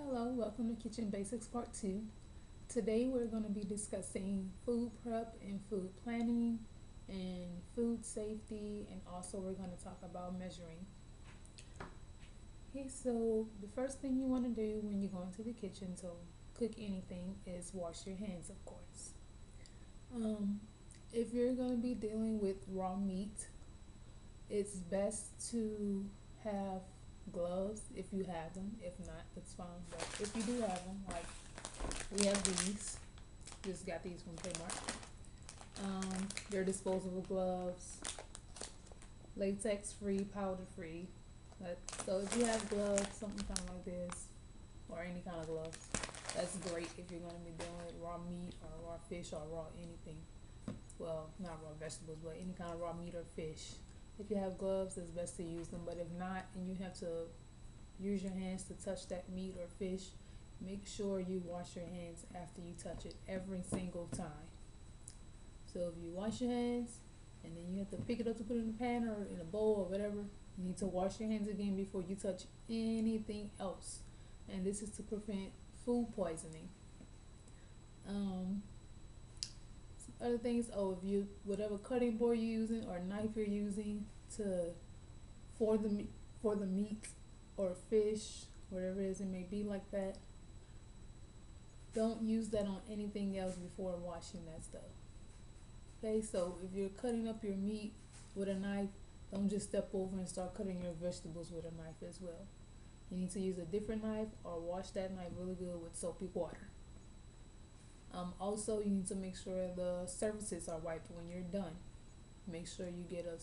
Hello, welcome to Kitchen Basics Part 2. Today we're going to be discussing food prep and food planning and food safety, and also we're going to talk about measuring. Okay, so the first thing you want to do when you go into the kitchen to cook anything is wash your hands, of course. Um, if you're going to be dealing with raw meat, it's best to have gloves if you have them. If not, that's fine. But if you do have them, like we have these. Just got these from Kmart. They're disposable gloves, latex free, powder free. So if you have gloves, something kind of like this, or any kind of gloves, that's great if you're going to be dealing with raw meat or raw fish or raw anything. Well, not raw vegetables, but any kind of raw meat or fish. If you have gloves, it's best to use them. But if not, and you have to use your hands to touch that meat or fish, make sure you wash your hands after you touch it every single time. So if you wash your hands and then you have to pick it up to put it in a pan or in a bowl or whatever, you need to wash your hands again before you touch anything else. And this is to prevent food poisoning. Some other things, if you whatever cutting board you're using or knife you're using to for the for the meat or fish, whatever it is it may be like that, don't use that on anything else before washing that stuff. Okay, so if you're cutting up your meat with a knife, don't just step over and start cutting your vegetables with a knife as well. You need to use a different knife or wash that knife really good with soapy water. Also, you need to make sure the surfaces are wiped when you're done. Make sure you get a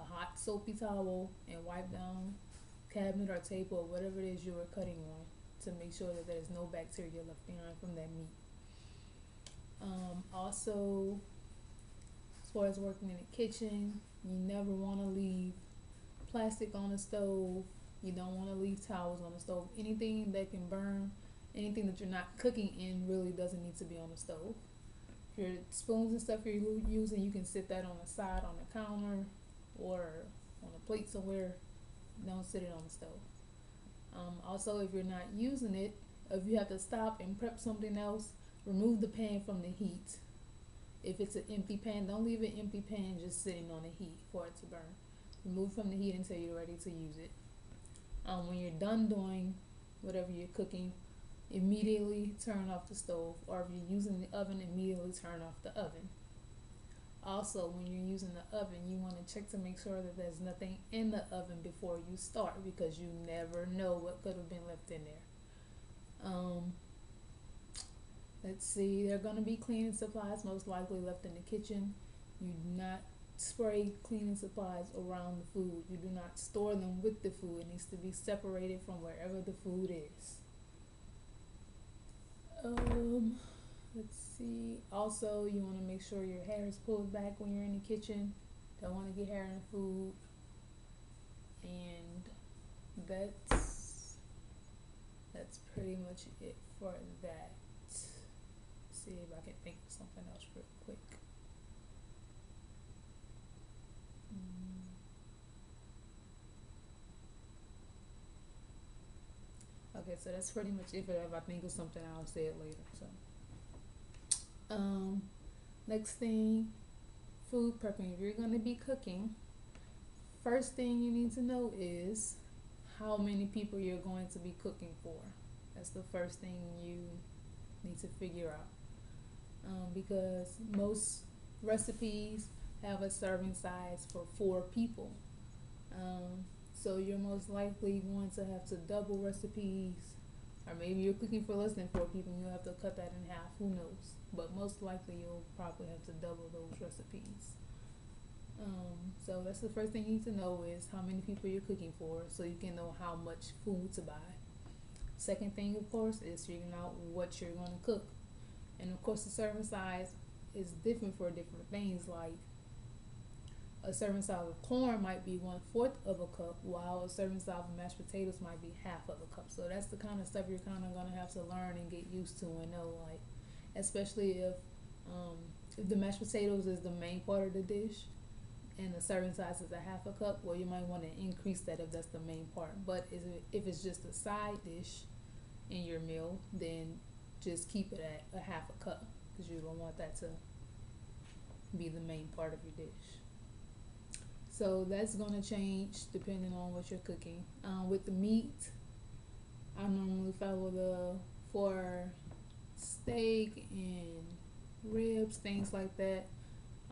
hot soapy towel and wipe down cabinet or table or whatever it is you were cutting on to make sure that there's no bacteria left behind from that meat. Also, as far as working in the kitchen, you never want to leave plastic on the stove. You don't want to leave towels on the stove. Anything that can burn, anything that you're not cooking in really doesn't need to be on the stove. If your spoons and stuff you're using, you can sit that on the side on the counter or on a plate somewhere. Don't sit it on the stove. Also, if you're not using it, if you have to stop and prep something else, remove the pan from the heat. If it's an empty pan, don't leave an empty pan just sitting on the heat for it to burn. Remove from the heat until you're ready to use it. When you're done doing whatever you're cooking, immediately turn off the stove, or if you're using the oven, immediately turn off the oven. Also, when you're using the oven, you want to check to make sure that there's nothing in the oven before you start, because you never know what could have been left in there. Let's see, there are going to be cleaning supplies most likely left in the kitchen. You do not spray cleaning supplies around the food. You do not store them with the food. It needs to be separated from wherever the food is. Let's see. Also, you want to make sure your hair is pulled back when you're in the kitchen. Don't want to get hair in the food. And that's pretty much it for that. See if I can think of something else real quick. Okay, so that's pretty much it. But if I think of something, I'll say it later. So, next thing, food prepping. If you're gonna be cooking, first thing you need to know is how many people you're going to be cooking for. That's the first thing you need to figure out. Because most recipes have a serving size for 4 people. So you're most likely going to have to double recipes, or maybe you're cooking for less than 4 people and you'll have to cut that in half, who knows. But most likely you'll probably have to double those recipes. So that's the first thing you need to know is how many people you're cooking for, so you can know how much food to buy. Second thing, of course, is figuring out what you're going to cook. And of course, the serving size is different for different things. Like a serving size of corn might be 1/4 of a cup, while a serving size of mashed potatoes might be half of a cup. So that's the kind of stuff you're kind of gonna have to learn and get used to and know. Like, especially if the mashed potatoes is the main part of the dish, and the serving size is a half a cup, well, you might want to increase that if that's the main part. But if it's just a side dish, in your meal, then just keep it at a half a cup because you don't want that to be the main part of your dish. So that's gonna change depending on what you're cooking. With the meat, I normally follow the for steak and ribs, things like that.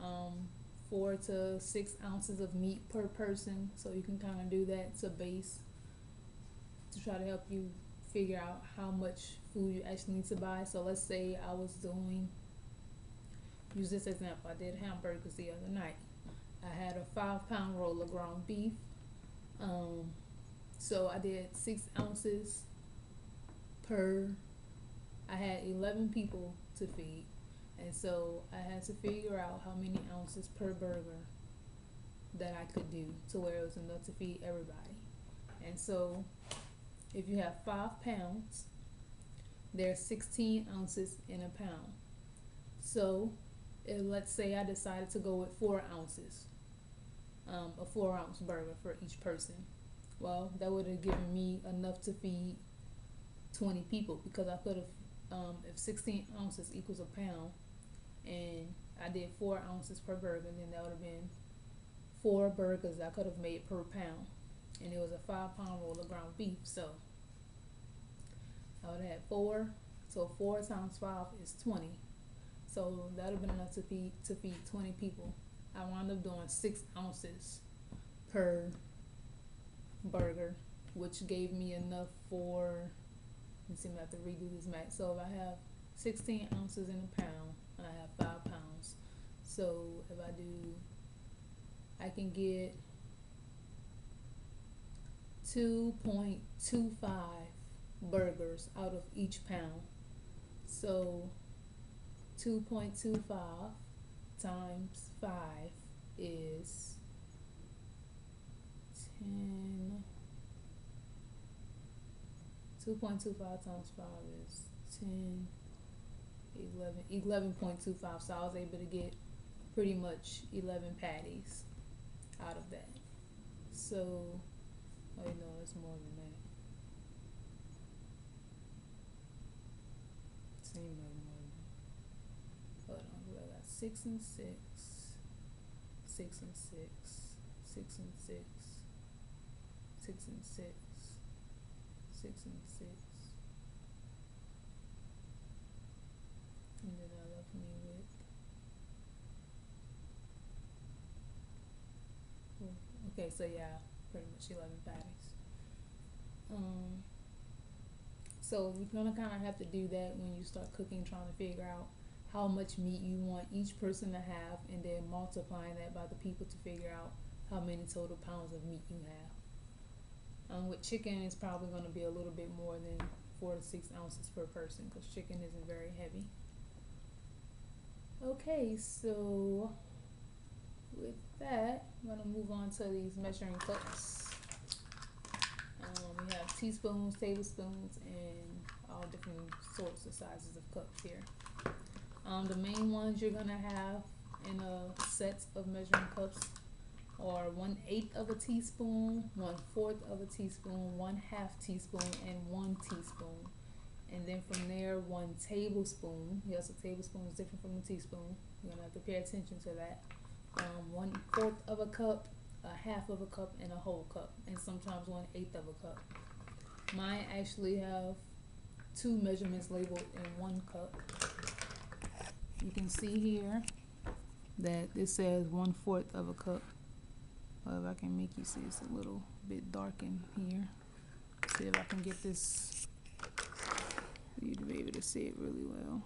Um, 4 to 6 ounces of meat per person, so you can kind of do that to base to try to help you figure out how much food you actually need to buy. So let's say I was doing, use this example, I did hamburgers the other night. I had a 5 pound roll of ground beef. Um, so I did 6 ounces per, I had 11 people to feed. And so I had to figure out how many ounces per burger that I could do to where it was enough to feed everybody. And so if you have 5 pounds, there's 16 ounces in a pound. So let's say I decided to go with 4 ounces, a 4 ounce burger for each person. Well, that would have given me enough to feed 20 people because I could have, if 16 ounces equals a pound and I did 4 ounces per burger, then that would have been 4 burgers I could have made per pound. And it was a 5 pound roll of ground beef. So I would have had 4. So 4 times 5 is 20. So that would have been enough to feed 20 people. I wound up doing 6 ounces per burger, which gave me enough for, let's see, I have to redo this math. So if I have 16 ounces in a pound and I have 5 pounds, so if I do, I can get 2.25 burgers out of each pound. So 2.25 times 5 is 10. 2.25 times 5 is 10, 11.25. So I was able to get pretty much 11 patties out of that. So, oh no, it's more than that. Seems like more than that. Hold on, I got 6 and 6, 6 and 6, 6 and 6, 6 and 6, 6 and 6. And then that left me with, okay, so yeah, pretty much 11 patties. So you're gonna kind of have to do that when you start cooking, trying to figure out how much meat you want each person to have, and then multiplying that by the people to figure out how many total pounds of meat you have. With chicken, it's probably going to be a little bit more than 4 to 6 ounces per person because chicken isn't very heavy. Okay, so with that, I'm going to move on to these measuring cups. We have teaspoons, tablespoons, and all different sorts of sizes of cups here. The main ones you're going to have in a set of measuring cups are 1/8 of a teaspoon, 1/4 of a teaspoon, 1/2 teaspoon, and 1 teaspoon. And then from there, 1 tablespoon. Yes, a tablespoon is different from a teaspoon. You're gonna have to pay attention to that. 1/4 of a cup, a half of a cup, and a whole cup, and sometimes 1/8 of a cup. Mine actually have 2 measurements labeled in 1 cup. You can see here that this says 1/4 of a cup. Well, if I can make you see, it's a little bit dark in here. See if I can get this for you to be able to see it really well.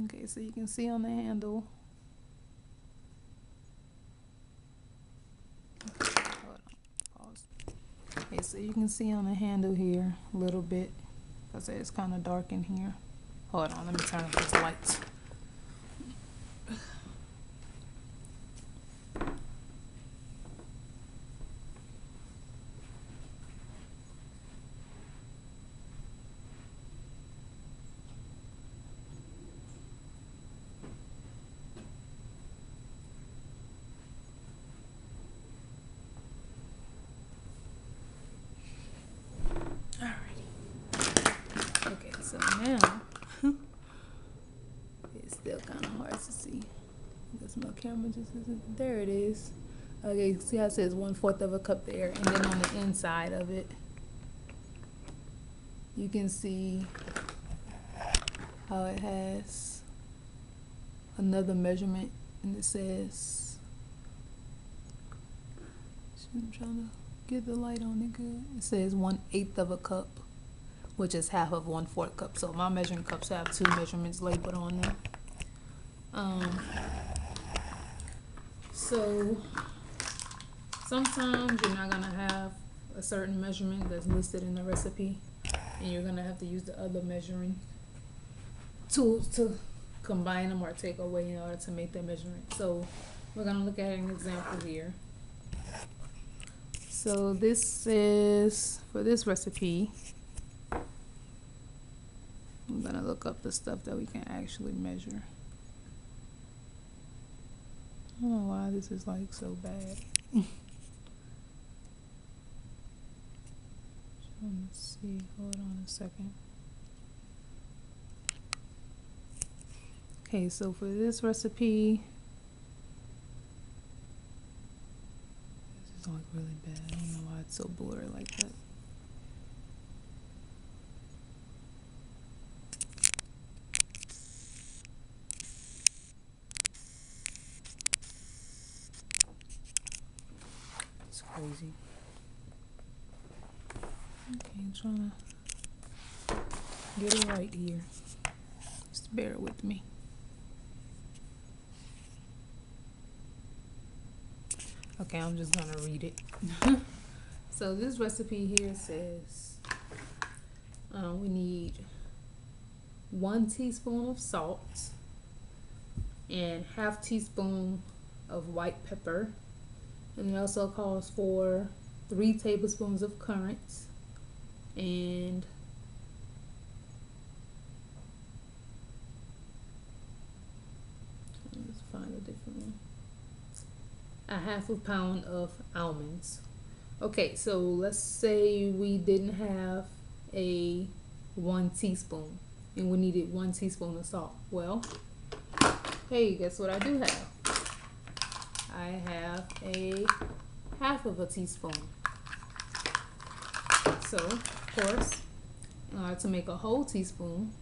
Okay, so you can see on the handle. Okay, hold on, pause. Okay, so you can see on the handle here a little bit because it's kind of dark in here. Hold on, let me turn up this light. so now it's still kind of hard to see because my camera just isn't. There it is. Okay, see how it says 1/4 of a cup there, and then on the inside of it, you can see how it has another measurement, and it says, I'm trying to get the light on it good. It says 1/8 of a cup, which is half of 1/4 cup. So my measuring cups have 2 measurements labeled on them. So sometimes you're not gonna have a certain measurement that's listed in the recipe, and you're gonna have to use the other measuring tools to combine them or take away in order to make that measurement. So we're gonna look at an example here. So this is, for this recipe, I'm gonna look up the stuff that we can actually measure. I don't know why this is like so bad. Let's see, hold on a second. Okay, so for this recipe, this is like really bad. I don't know why it's so blurry like that. It's crazy. Okay, I'm trying to get it right here. Just bear with me. Okay, I'm just gonna read it. So this recipe here says we need 1 teaspoon of salt and 1/2 teaspoon of white pepper, and it also calls for 3 tablespoons of currants and let's find a different one. 1/2 pound of almonds. Okay, so let's say we didn't have a 1 teaspoon and we needed 1 teaspoon of salt. Well, hey, guess what I do have? I have a 1/2 teaspoon. So, of course, in order to make a whole teaspoon,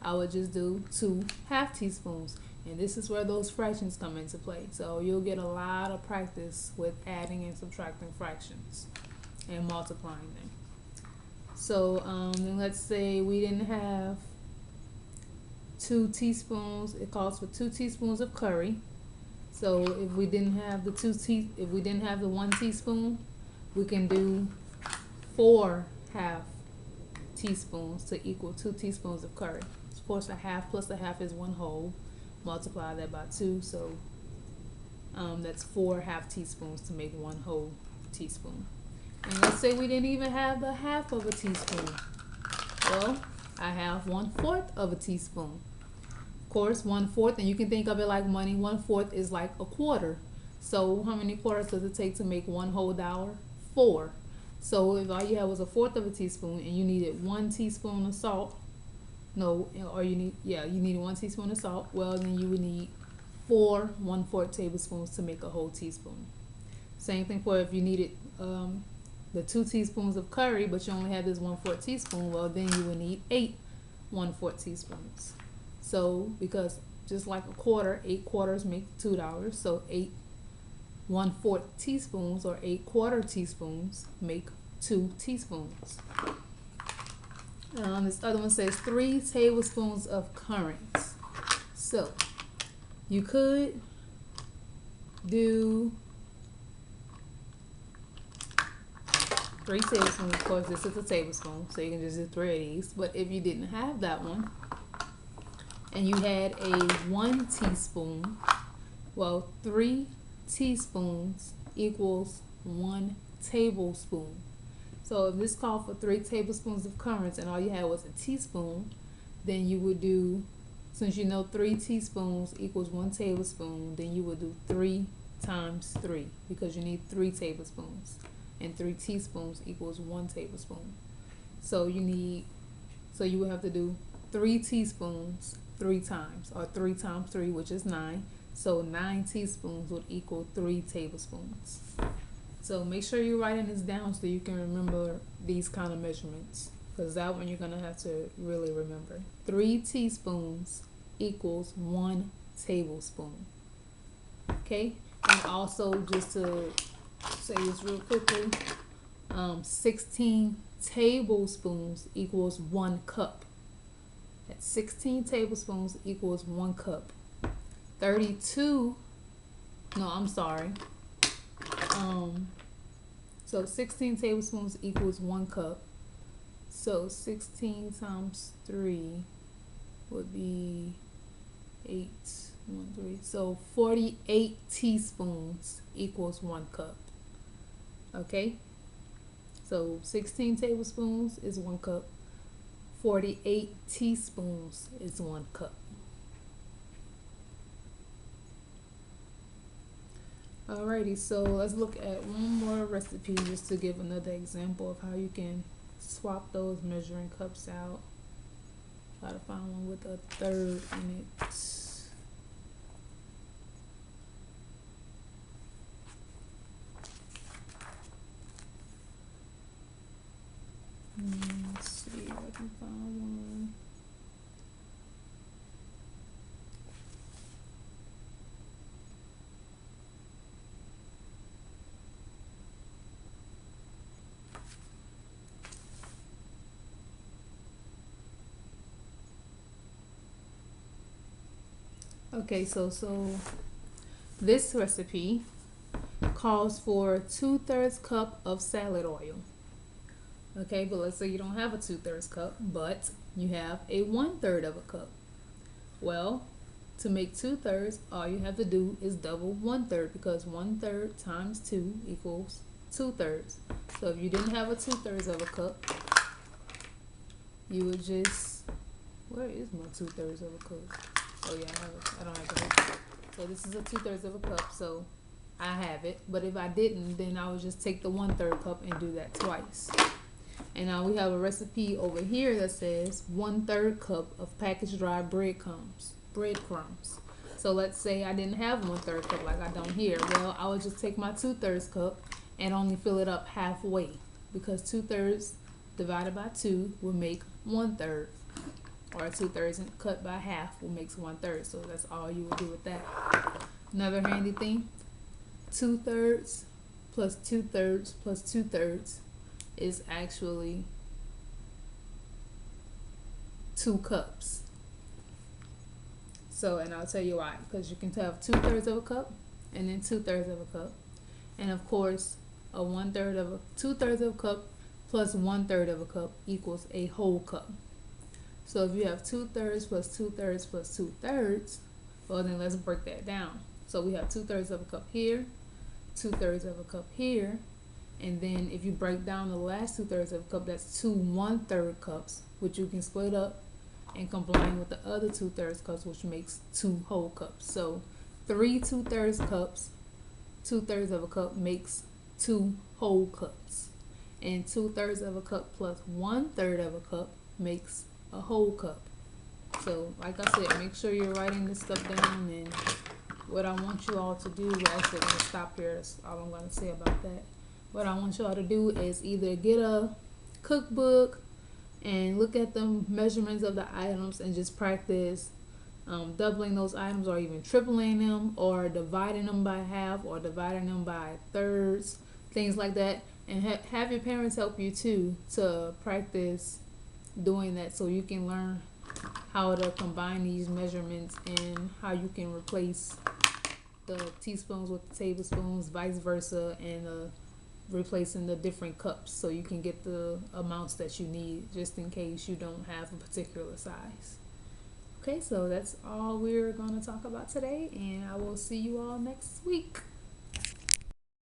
I would just do 2 1/2 teaspoons. And this is where those fractions come into play. So you'll get a lot of practice with adding and subtracting fractions and multiplying them. So then let's say we didn't have 2 teaspoons. It calls for 2 teaspoons of curry. So if we didn't have the 1 teaspoon, we can do 4 1/2 teaspoons to equal 2 teaspoons of curry. Of course, 1/2 plus 1/2 is 1 whole. Multiply that by 2, so that's 4 1/2 teaspoons to make 1 whole teaspoon. And let's say we didn't even have the 1/2 teaspoon. Well, I have 1/4 teaspoon. Of course, 1/4, and you can think of it like money. 1/4 is like a quarter. So how many quarters does it take to make 1 whole dollar? 4. So if all you had was 1/4 teaspoon and you needed 1 teaspoon of salt, you needed 1 teaspoon of salt. Well, then you would need 4 1/4 tablespoons to make a whole teaspoon. Same thing for if you needed the 2 teaspoons of curry, but you only had this 1/4 teaspoon. Well, then you would need 8 1/4 teaspoons. So because just like a quarter, 8 quarters make $2. So 8 1/4 teaspoons or 8 quarter teaspoons make 2 teaspoons. This other one says 3 tablespoons of currants. So you could do 3 tablespoons. Of course, this is a tablespoon, so you can just do 3 of these. But if you didn't have that one and you had a 1 teaspoon, well, 3 teaspoons equals 1 tablespoon. So if this called for 3 tablespoons of currants and all you had was a teaspoon, then you would do, since you know 3 teaspoons equals 1 tablespoon, then you would do 3 times 3 because you need 3 tablespoons. And 3 teaspoons equals 1 tablespoon. So you would have to do 3 teaspoons 3 times, or 3 times 3, which is 9. So 9 teaspoons would equal 3 tablespoons. So make sure you're writing this down so you can remember these kind of measurements, because that one you're going to have to really remember. 3 teaspoons equals 1 tablespoon. Okay? And also, just to say this real quickly, 16 tablespoons equals 1 cup. That's 16 tablespoons equals 1 cup. 32, no, I'm sorry. So 16 tablespoons equals 1 cup. So 16 times 3 would be 8, 1, 3. So 48 teaspoons equals 1 cup. Okay? So 16 tablespoons is 1 cup. 48 teaspoons is 1 cup. Alrighty, so let's look at one more recipe just to give another example of how you can swap those measuring cups out. Try to find one with a third in it. Let's see if I can find one. Okay, so this recipe calls for 2/3 cup of salad oil. Okay, but let's say you don't have a 2/3 cup, but you have a 1/3 of a cup. Well, to make 2/3, all you have to do is double 1/3, because 1/3 times 2 equals 2/3. So if you didn't have a 2/3 of a cup, you would just, where is my 2/3 of a cup? Oh yeah, I don't have it. So this is a 2/3 of a cup, so I have it. But if I didn't, then I would just take the 1/3 cup and do that twice. And now we have a recipe over here that says 1/3 cup of packaged dry breadcrumbs. So let's say I didn't have 1/3 cup like I don't here. Well, I would just take my 2/3 cup and only fill it up halfway, because 2/3 divided by 2 will make 1/3. Or 2/3 and cut by half will make 1/3. So that's all you will do with that. Another handy thing, 2/3 plus 2/3 plus 2/3 is actually 2 cups. So, and I'll tell you why, because you can have 2/3 of a cup and then 2/3 of a cup, and of course a 1/3 of a 2/3 of a cup plus 1/3 of a cup equals a whole cup. So if you have 2/3 plus 2/3 plus 2/3, well then let's break that down. So we have 2/3 of a cup here, 2/3 of a cup here, and then if you break down the last 2/3 of a cup, that's 2 1/3 cups, which you can split up and combine with the other 2/3 cups, which makes 2 whole cups. So 3 2/3 cups, 2/3 of a cup makes 2 whole cups, and 2/3 of a cup plus 1/3 of a cup makes a whole cup. So like I said, make sure you're writing this stuff down, and what I want you all to do, we're actually going to stop here, that's all I'm going to say about that. What I want you all to do is either get a cookbook and look at the measurements of the items and just practice doubling those items, or even tripling them, or dividing them by half, or dividing them by thirds, things like that. And have your parents help you too, to practice doing that, so you can learn how to combine these measurements and how you can replace the teaspoons with the tablespoons, vice versa, and replacing the different cups, so you can get the amounts that you need, just in case you don't have a particular size. Okay, so that's all we're going to talk about today, and I will see you all next week.